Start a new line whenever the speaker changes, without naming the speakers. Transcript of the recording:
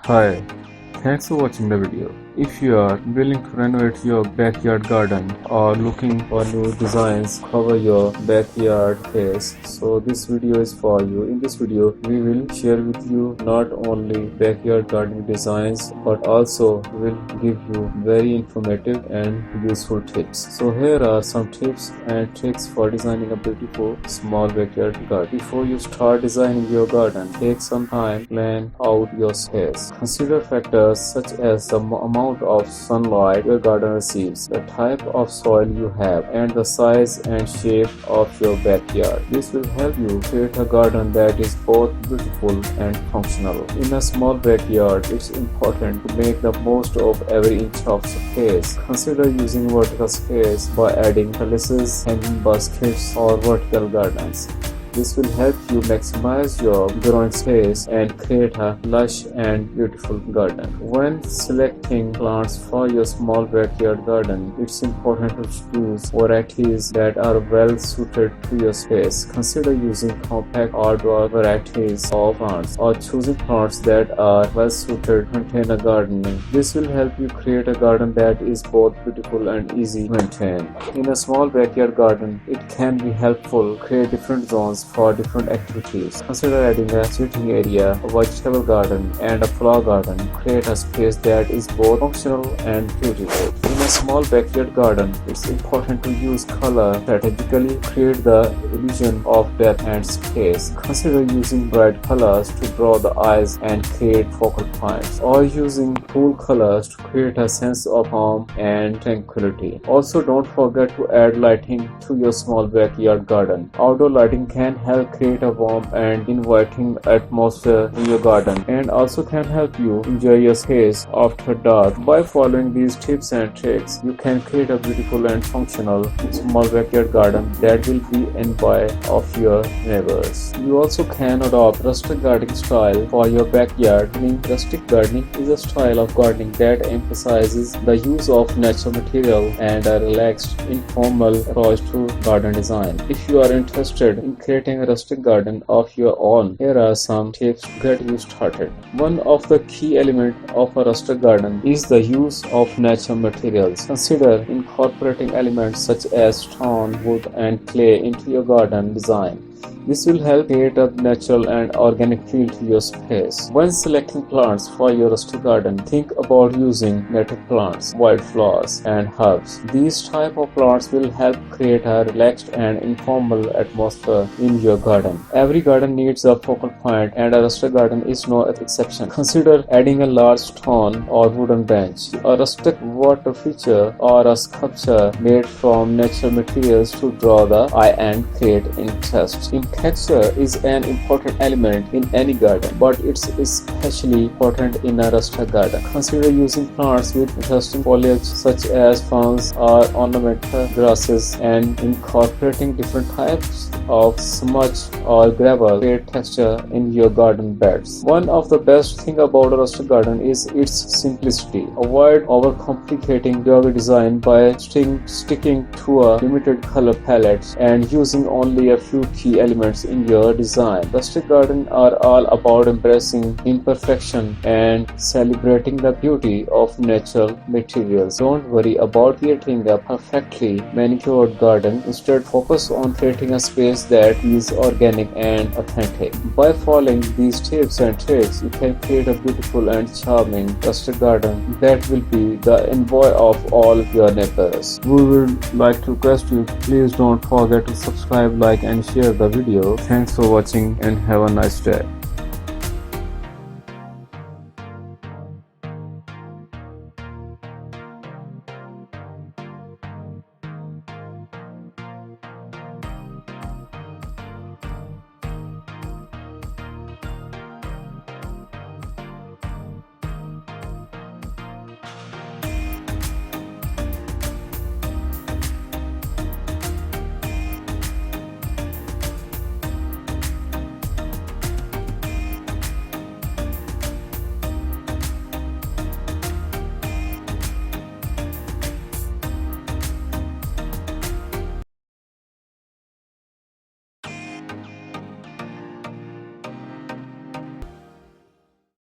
Hi, thanks for watching the video. If you are willing to renovate your backyard garden or looking for new designs to cover your backyard space, so this video is for you. In this video, we will share with you not only backyard gardening designs but also will give you very informative and useful tips. So here are some tips and tricks for designing a beautiful small backyard garden. Before you start designing your garden, take some time to plan out your space. Consider factors such as the amount of sunlight your garden receives, the type of soil you have, and the size and shape of your backyard. This will help you create a garden that is both beautiful and functional. In a small backyard, it's important to make the most of every inch of space. Consider using vertical space by adding trellises, hanging baskets, or vertical gardens. This will help you maximize your growing space and create a lush and beautiful garden. When selecting plants for your small backyard garden, it's important to choose varieties that are well suited to your space. Consider using compact outdoor varieties of plants or choosing plants that are well suited to container gardening. This will help you create a garden that is both beautiful and easy to maintain. In a small backyard garden, it can be helpful to create different zones for different activities. Consider adding a sitting area, a vegetable garden, and a flower garden. Create a space that is both functional and beautiful. In a small backyard garden, it's important to use color strategically, create the illusion of depth and space. Consider using bright colors to draw the eyes and create focal points, or using cool colors to create a sense of calm and tranquility. Also, don't forget to add lighting to your small backyard garden. Outdoor lighting can help create a warm and inviting atmosphere in your garden, and also can help you enjoy your space after dark. By following these tips and tricks, you can create a beautiful and functional small backyard garden that will be envied of your neighbors. You also can adopt rustic gardening style for your backyard. Rustic gardening is a style of gardening that emphasizes the use of natural material and a relaxed, informal approach to garden design. If you are interested in creating a rustic garden of your own, here are some tips to get you started. One of the key elements of a rustic garden is the use of natural materials. Consider incorporating elements such as stone, wood, and clay into your garden design. This will help create a natural and organic feel to your space. When selecting plants for your rustic garden, think about using native plants, wildflowers, and herbs. These type of plants will help create a relaxed and informal atmosphere in your garden. Every garden needs a focal point, and a rustic garden is no exception. Consider adding a large stone or wooden bench, a rustic water feature, or a sculpture made from natural materials to draw the eye and create interest. Texture is an important element in any garden, but it's especially important in a rustic garden. Consider using plants with interesting foliage such as ferns or ornamental grasses, and incorporating different types of smudge or gravel create texture in your garden beds. One of the best things about a rustic garden is its simplicity. Avoid overcomplicating your design by sticking to a limited color palette and using only a few key elements in your design. Rustic gardens are all about embracing imperfection and celebrating the beauty of natural materials. Don't worry about creating a perfectly manicured garden. Instead, focus on creating a space that is organic and authentic. By following these tips and tricks, you can create a beautiful and charming rustic garden that will be the envy of all your neighbors. We would like to request you, please don't forget to subscribe, like, and share the video. Thanks for watching and have a nice day.